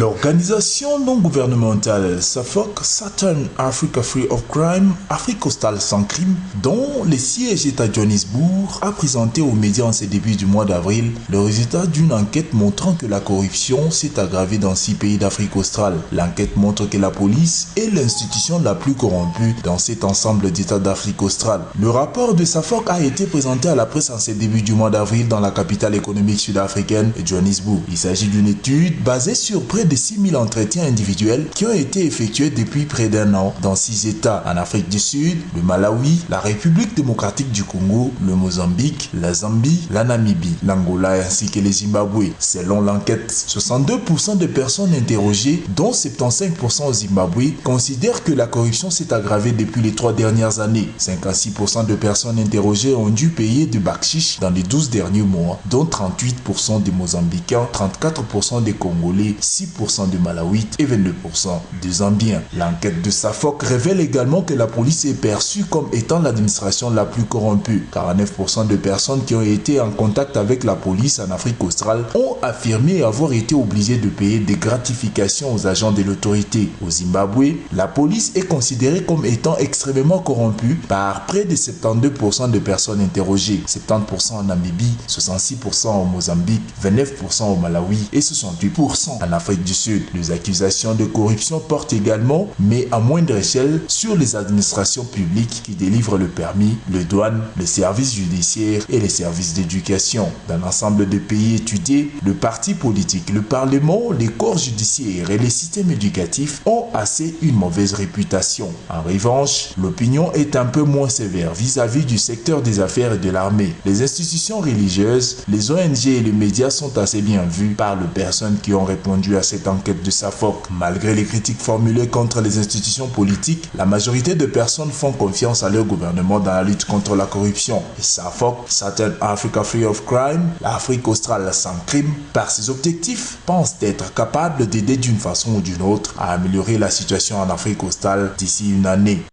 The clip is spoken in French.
L'organisation non gouvernementale SAFOC, Southern Africa Free of Crime, Afrique Austale sans crime, dont le siège est à Johannesburg, a présenté aux médias en ces débuts du mois d'avril le résultat d'une enquête montrant que la corruption s'est aggravée dans 6 pays d'Afrique australe. L'enquête montre que la police est l'institution la plus corrompue dans cet ensemble d'États d'Afrique australe. Le rapport de SAFOC a été présenté à la presse en ces débuts du mois d'avril dans la capitale économique sud-africaine, Johannesburg. Il s'agit d'une étude basée sur près de 6000 entretiens individuels qui ont été effectués depuis près d'un an dans 6 États, en Afrique du Sud, le Malawi, la République démocratique du Congo, le Mozambique, la Zambie, la Namibie, l'Angola ainsi que le Zimbabwe. Selon l'enquête, 62% de personnes interrogées, dont 75% au Zimbabwe, considèrent que la corruption s'est aggravée depuis les 3 dernières années. 56% de personnes interrogées ont dû payer du bakshish dans les 12 derniers mois, dont 38% des Mozambicains, 34% des Congolais, 6% de Malawites et 22% de Zambiens. L'enquête de SAFOC révèle également que la police est perçue comme étant l'administration la plus corrompue. 49% de personnes qui ont été en contact avec la police en Afrique australe ont affirmé avoir été obligées de payer des gratifications aux agents de l'autorité. Au Zimbabwe, la police est considérée comme étant extrêmement corrompue par près de 72% de personnes interrogées. 70% en Namibie, 66% au Mozambique, 29% au Malawi et 68% en Afrique du Sud. Les accusations de corruption portent également, mais à moindre échelle, sur les administrations publiques qui délivrent le permis, les douanes, les services judiciaires et les services d'éducation. Dans l'ensemble des pays étudiés, le parti politique, le parlement, les corps judiciaires et les systèmes éducatifs ont assez une mauvaise réputation. En revanche, l'opinion est un peu moins sévère vis-à-vis du secteur des affaires et de l'armée. Les institutions religieuses, les ONG et les médias sont assez bien vus par les personnes qui ont répondu à cette enquête de SAFOC. Malgré les critiques formulées contre les institutions politiques, la majorité de personnes font confiance à leur gouvernement dans la lutte contre la corruption. Et SAFOC, Southern Africa Free of Crime, l'Afrique australe sans crime, par ses objectifs, pense être capable d'aider d'une façon ou d'une autre à améliorer la situation en Afrique australe d'ici une année.